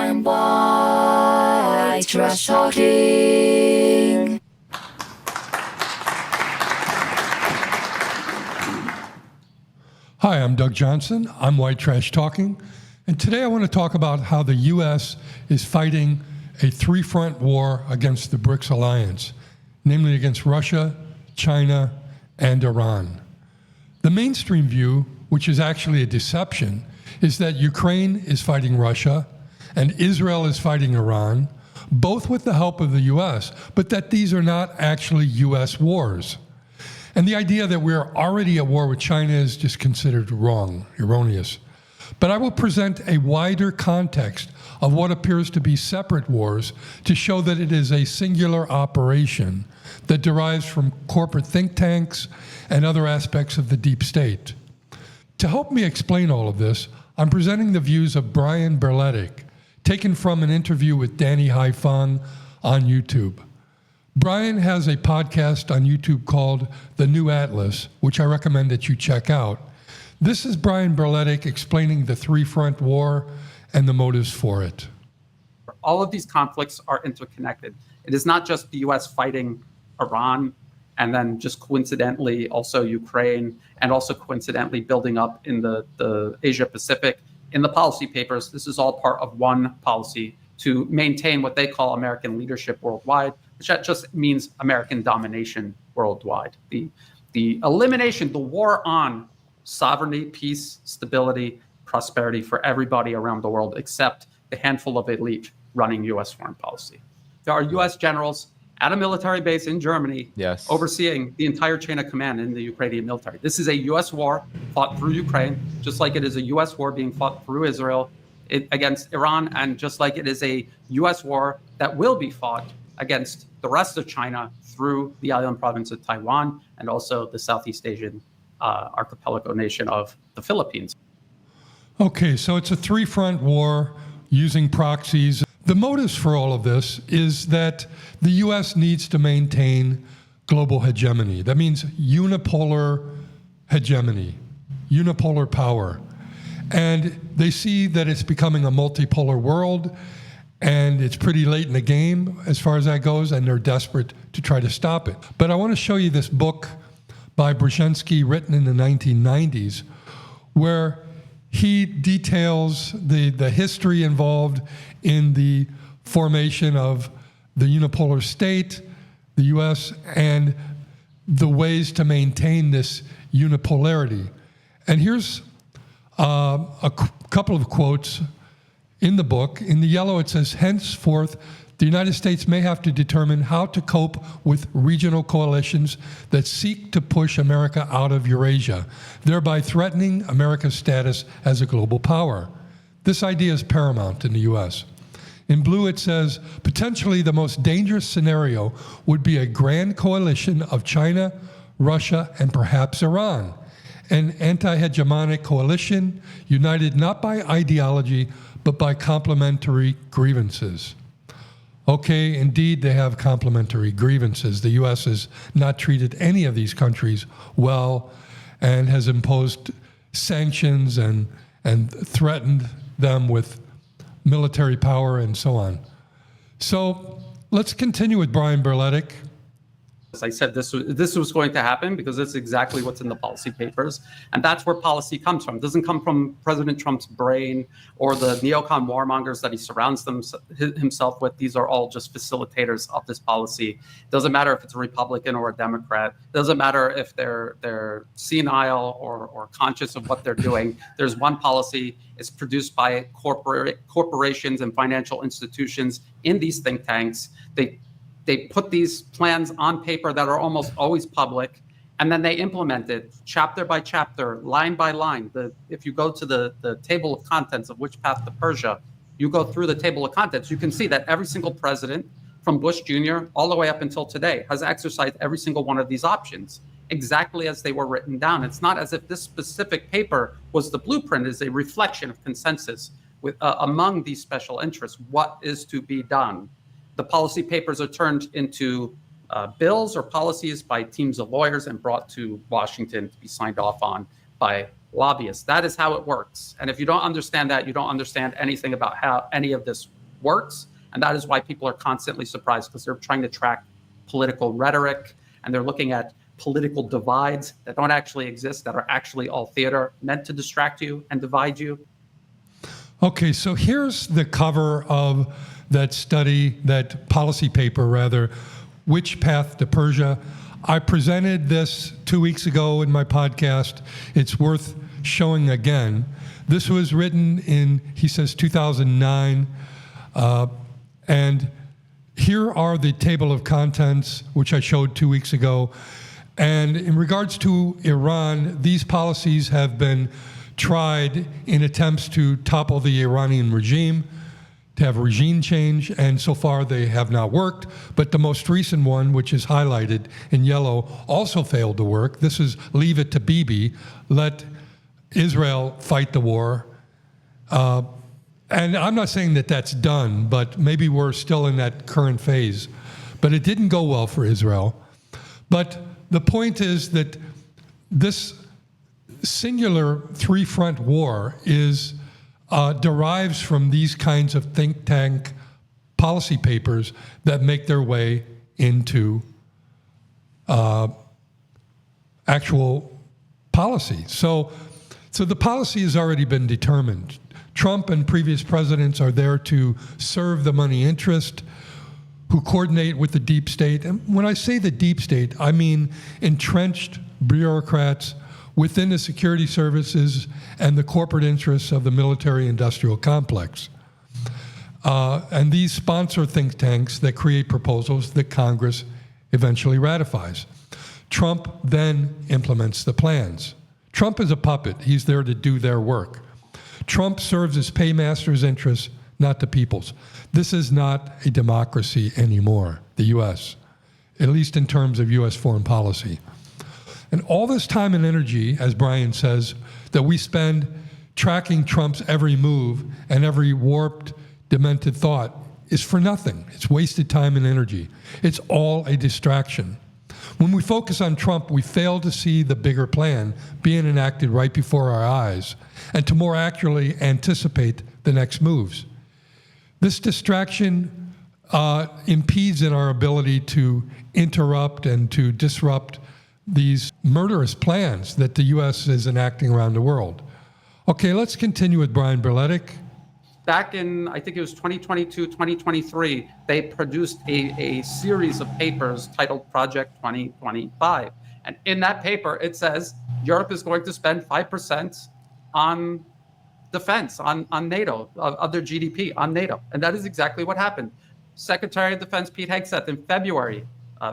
I'm white trash talking. Hi, I'm Doug Johnson. I'm White Trash Talking. And today I want to talk about how the U.S. is fighting a three-front war against the BRICS alliance, namely against Russia, China, and Iran. The mainstream view, which is actually a deception, is that Ukraine is fighting Russia and Israel is fighting Iran, both with the help of the U.S., but that these are not actually U.S. wars. And the idea that we're already at war with China is just considered wrong, erroneous. But I will present a wider context of what appears to be separate wars to show that it is a singular operation that derives from corporate think tanks and other aspects of the deep state. To help me explain all of this, I'm presenting the views of Brian Berletic, taken from an interview with Danny Haifang on YouTube. Brian has a podcast on YouTube called The New Atlas, which I recommend that you check out. This is Brian Berletic explaining the three-front war and the motives for it. All of these conflicts are interconnected. It is not just the U.S. fighting Iran and then just coincidentally also Ukraine and also coincidentally building up in the Asia Pacific. In the policy papers, this is all part of one policy to maintain what they call American leadership worldwide, which that just means American domination worldwide. The elimination, the war on sovereignty, peace, stability, prosperity for everybody around the world except the handful of elite running U.S. foreign policy. There are U.S. generals at a military base in Germany overseeing the entire chain of command in the Ukrainian military. This is a U.S. war fought through Ukraine, just like it is a U.S. war being fought through Israel against Iran, and just like it is a U.S. war that will be fought against the rest of China through the island province of Taiwan and also the Southeast Asian archipelago nation of the Philippines. Okay, so it's a three-front war using proxies. The motives for all of this is that the U.S. needs to maintain global hegemony. That means unipolar hegemony, unipolar power. And they see that it's becoming a multipolar world, and it's pretty late in the game as far as that goes, and they're desperate to try to stop it. But I want to show you this book by Brzezinski written in the 1990s, where he details the history involved in the formation of the unipolar state, the U.S., and the ways to maintain this unipolarity. And here's a couple of quotes in the book. In the yellow, it says, henceforth, the United States may have to determine how to cope with regional coalitions that seek to push America out of Eurasia, thereby threatening America's status as a global power. This idea is paramount in the U.S. In blue, it says, potentially the most dangerous scenario would be a grand coalition of China, Russia, and perhaps Iran, an anti-hegemonic coalition united not by ideology, but by complementary grievances. Okay, indeed, they have complementary grievances. The U.S. has not treated any of these countries well and has imposed sanctions and threatened them with military power and so on. So let's continue with Brian Berletic. As I said, this was going to happen because it's exactly what's in the policy papers. And that's where policy comes from. It doesn't come from President Trump's brain or the neocon warmongers that he surrounds himself with. These are all just facilitators of this policy. It doesn't matter if it's a Republican or a Democrat. It doesn't matter if they're senile or conscious of what they're doing. There's one policy. It's produced by corporations and financial institutions in these think tanks. They put these plans on paper that are almost always public, and then they implement it chapter by chapter, line by line. If you go to the table of contents of Which Path to Persia, you go through the table of contents, you can see that every single president from Bush Jr. all the way up until today has exercised every single one of these options exactly as they were written down. It's not as if this specific paper was the blueprint. It's a reflection of consensus with among these special interests, what is to be done. The policy papers are turned into bills or policies by teams of lawyers and brought to Washington to be signed off on by lobbyists. That is how it works. And if you don't understand that, you don't understand anything about how any of this works. And that is why people are constantly surprised, because they're trying to track political rhetoric, and they're looking at political divides that don't actually exist, that are actually all theater meant to distract you and divide you. Okay, so here's the cover of that study, that policy paper rather, Which Path to Persia? I presented this 2 weeks ago in my podcast. It's worth showing again. This was written in, he says, 2009. And here are the table of contents, which I showed 2 weeks ago. And in regards to Iran, these policies have been tried in attempts to topple the Iranian regime, to have regime change, and so far they have not worked. But the most recent one, which is highlighted in yellow, also failed to work. This is Leave It to Bibi, let Israel fight the war. And I'm not saying that that's done, but maybe we're still in that current phase. But it didn't go well for Israel. But the point is that this singular three-front war derives from these kinds of think tank policy papers that make their way into actual policy. So the policy has already been determined. Trump and previous presidents are there to serve the money interest, who coordinate with the deep state. And when I say the deep state, I mean entrenched bureaucrats within the security services and the corporate interests of the military-industrial complex. And these sponsor think tanks that create proposals that Congress eventually ratifies. Trump then implements the plans. Trump is a puppet. He's there to do their work. Trump serves his paymaster's interests, not the people's. This is not a democracy anymore, the U.S., at least in terms of U.S. foreign policy. And all this time and energy, as Brian says, that we spend tracking Trump's every move and every warped, demented thought is for nothing. It's wasted time and energy. It's all a distraction. When we focus on Trump, we fail to see the bigger plan being enacted right before our eyes and to more accurately anticipate the next moves. This distraction impedes in our ability to interrupt and to disrupt these murderous plans that the U.S. is enacting around the world. Okay, let's continue with Brian Berletic. Back in, I think it was 2022, 2023, they produced a series of papers titled Project 2025. And in that paper, it says Europe is going to spend 5% on defense, on NATO, of their GDP, on NATO. And that is exactly what happened. Secretary of Defense Pete Hegseth in February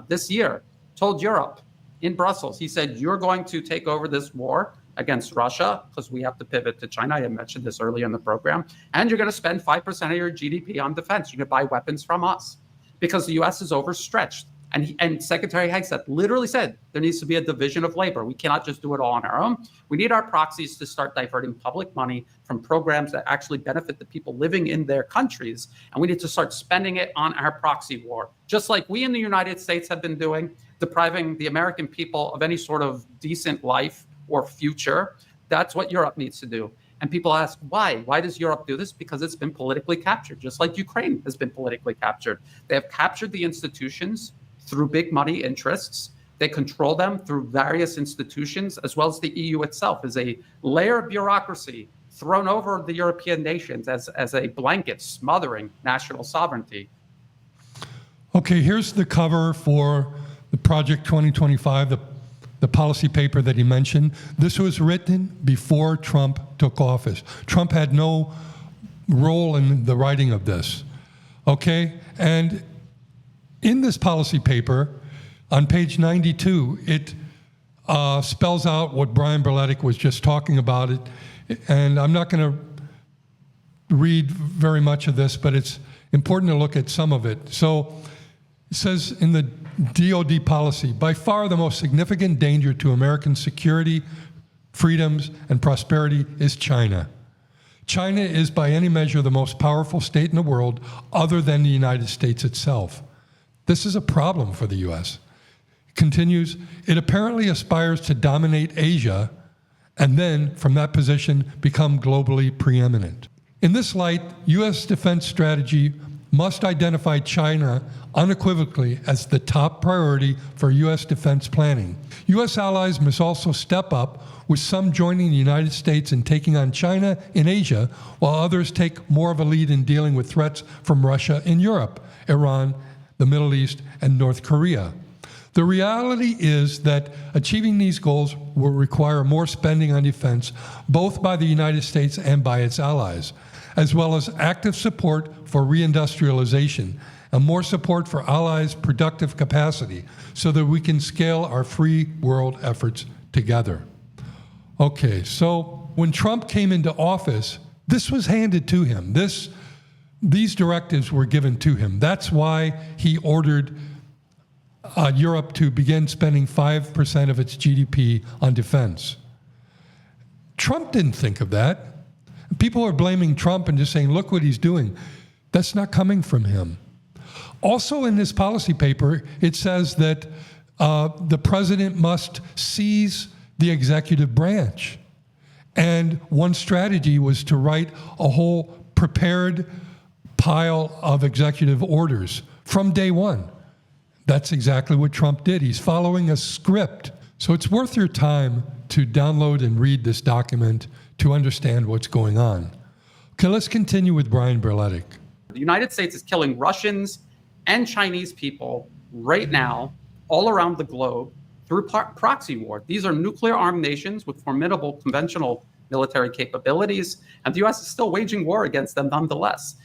this year told Europe in Brussels, he said, you're going to take over this war against Russia, because we have to pivot to China. I had mentioned this earlier in the program. And you're going to spend 5% of your GDP on defense. You're going to buy weapons from us because the U.S. is overstretched. And Secretary Hegseth literally said there needs to be a division of labor. We cannot just do it all on our own. We need our proxies to start diverting public money from programs that actually benefit the people living in their countries. And we need to start spending it on our proxy war, just like we in the United States have been doing, depriving the American people of any sort of decent life or future. That's what Europe needs to do. And people ask, why? Why does Europe do this? Because it's been politically captured, just like Ukraine has been politically captured. They have captured the institutions through big money interests. They control them through various institutions, as well as the EU itself is a layer of bureaucracy thrown over the European nations as a blanket smothering national sovereignty. Okay, here's the cover for the Project 2025, the policy paper that he mentioned. This was written before Trump took office. Trump had no role in the writing of this, okay? And in this policy paper, on page 92, it spells out what Brian Berletic was just talking about. And I'm not going to read very much of this, but it's important to look at some of it. So it says in the DoD policy, by far the most significant danger to American security, freedoms, and prosperity is China. China is by any measure the most powerful state in the world other than the United States itself. This is a problem for the U.S. It continues, it apparently aspires to dominate Asia and then, from that position, become globally preeminent. In this light, U.S. defense strategy must identify China unequivocally as the top priority for U.S. defense planning. U.S. allies must also step up, with some joining the United States in taking on China in Asia, while others take more of a lead in dealing with threats from Russia in Europe, Iran, the Middle East, and North Korea. The reality is that achieving these goals will require more spending on defense, both by the United States and by its allies, as well as active support for reindustrialization and more support for allies' productive capacity so that we can scale our free world efforts together. Okay, so when Trump came into office, this was handed to him. These directives were given to him. That's why he ordered Europe to begin spending 5% of its GDP on defense. Trump didn't think of that. People are blaming Trump and just saying, look what he's doing. That's not coming from him. Also in this policy paper, it says that the president must seize the executive branch. And one strategy was to write a whole prepared pile of executive orders from day one. That's exactly what Trump did. He's following a script. So it's worth your time to download and read this document to understand what's going on. Okay, let's continue with Brian Berletic. The United States is killing Russians and Chinese people right now all around the globe through proxy war. These are nuclear-armed nations with formidable conventional military capabilities, and the U.S. is still waging war against them nonetheless.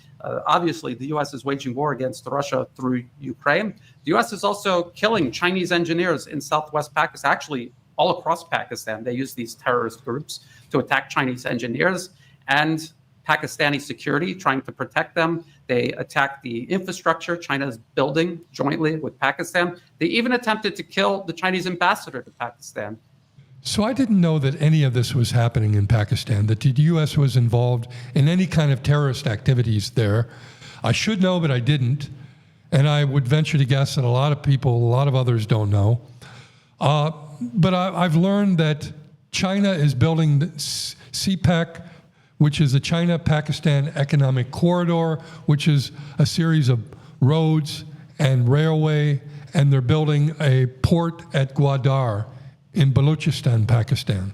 Obviously, the U.S. is waging war against Russia through Ukraine. The U.S. is also killing Chinese engineers in southwest Pakistan, actually all across Pakistan. They use these terrorist groups to attack Chinese engineers and Pakistani security, trying to protect them. They attack the infrastructure China is building jointly with Pakistan. They even attempted to kill the Chinese ambassador to Pakistan. So I didn't know that any of this was happening in Pakistan, that the U.S. was involved in any kind of terrorist activities there. I should know, but I didn't. And I would venture to guess that a lot of people, a lot of others don't know. But I've learned that China is building the CPEC, which is the China-Pakistan Economic Corridor, which is a series of roads and railway, and they're building a port at Gwadar in Balochistan, Pakistan.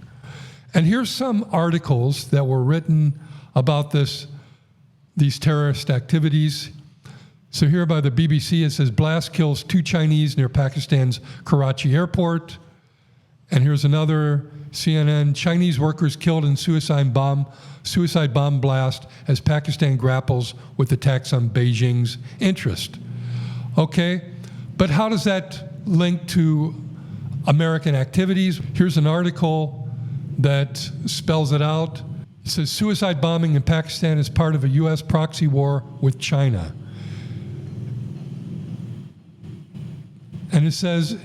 And here's some articles that were written about these terrorist activities. So here by the BBC, it says, blast kills 2 Chinese near Pakistan's Karachi airport. And here's another CNN, Chinese workers killed in suicide bomb blast as Pakistan grapples with attacks on Beijing's interest. Okay, but how does that link to American activities? Here's an article that spells it out. It says suicide bombing in Pakistan is part of a U.S. proxy war with China. And it says,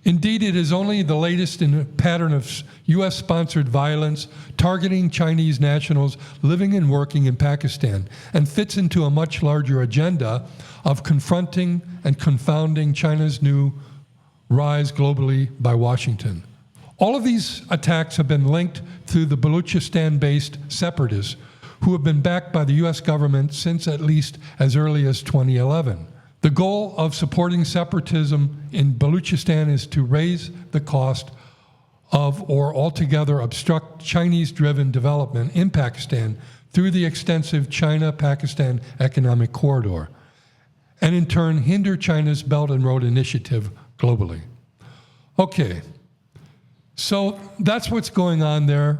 indeed, it is only the latest in a pattern of U.S.-sponsored violence targeting Chinese nationals living and working in Pakistan, and fits into a much larger agenda of confronting and confounding China's new rise globally by Washington. All of these attacks have been linked to the Balochistan-based separatists who have been backed by the U.S. government since at least as early as 2011. The goal of supporting separatism in Balochistan is to raise the cost of or altogether obstruct Chinese-driven development in Pakistan through the extensive China-Pakistan Economic Corridor, and in turn hinder China's Belt and Road Initiative globally. Okay, so that's what's going on there.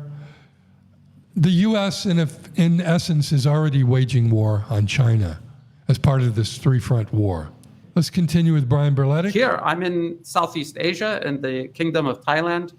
The U.S., in essence, is already waging war on China as part of this three-front war. Let's continue with Brian Berletic. Here, I'm in Southeast Asia, in the Kingdom of Thailand.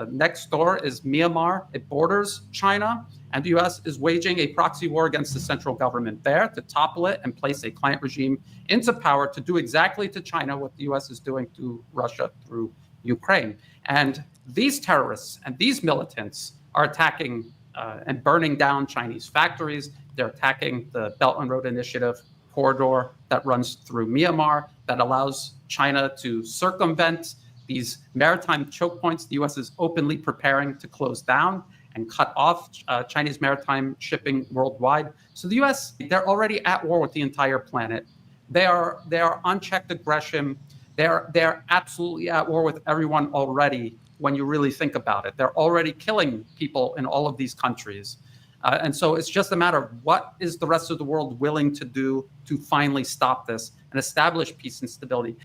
Next door is Myanmar. It borders China, and the U.S. is waging a proxy war against the central government there to topple it and place a client regime into power to do exactly to China what the U.S. is doing to Russia through Ukraine. And these terrorists and these militants are attacking and burning down Chinese factories. They're attacking the Belt and Road Initiative corridor that runs through Myanmar that allows China to circumvent these maritime choke points the U.S. is openly preparing to close down. and cut off Chinese maritime shipping worldwide. So the U.S., they're already at war with the entire planet. They are unchecked aggression. They're absolutely at war with everyone already. When you really think about it, they're already killing people in all of these countries. And so it's just a matter of what is the rest of the world willing to do to finally stop this and establish peace and stability.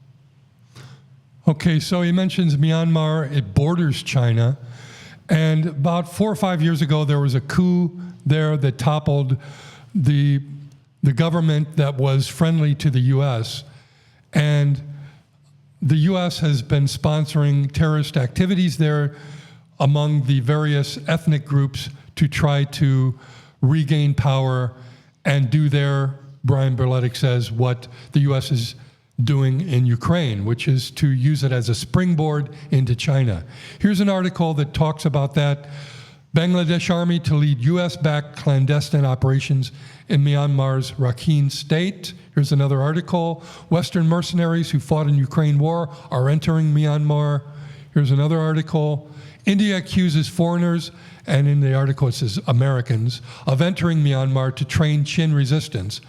Okay, so he mentions Myanmar. It borders China. And about 4 or 5 years ago, there was a coup there that toppled the government that was friendly to the U.S. And the U.S. has been sponsoring terrorist activities there among the various ethnic groups to try to regain power and do their, Brian Berletic says, what the U.S. is doing in Ukraine, which is to use it as a springboard into China. Here's an article that talks about that. Bangladesh Army to lead U.S.-backed clandestine operations in Myanmar's Rakhine state. Here's another article. Western mercenaries who fought in Ukraine war are entering Myanmar. Here's another article. India accuses foreigners, and in the article it says Americans, of entering Myanmar to train Chin resistance.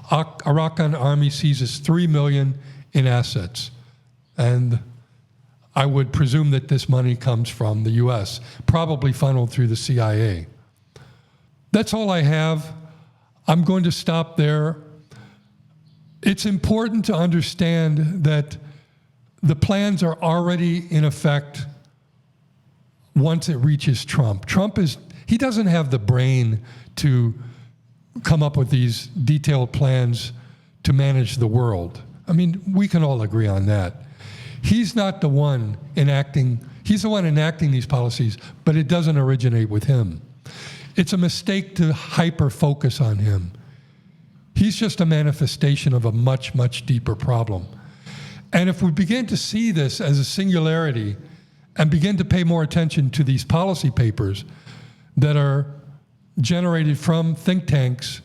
Arakan army seizes $3 million in assets. And I would presume that this money comes from the U.S., probably funneled through the CIA. That's all I have. I'm going to stop there. It's important to understand that the plans are already in effect once it reaches Trump. He doesn't have the brain to come up with these detailed plans to manage the world. I mean, we can all agree on that. He's not the one enacting, he's the one enacting these policies, but it doesn't originate with him. It's a mistake to hyper-focus on him. He's just a manifestation of a much, much deeper problem. And if we begin to see this as a singularity and begin to pay more attention to these policy papers that are generated from think tanks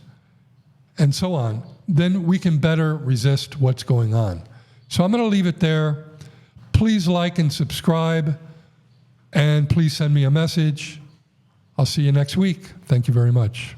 and so on, then we can better resist what's going on. So I'm going to leave it there. Please like and subscribe, and please send me a message. I'll see you next week. Thank you very much.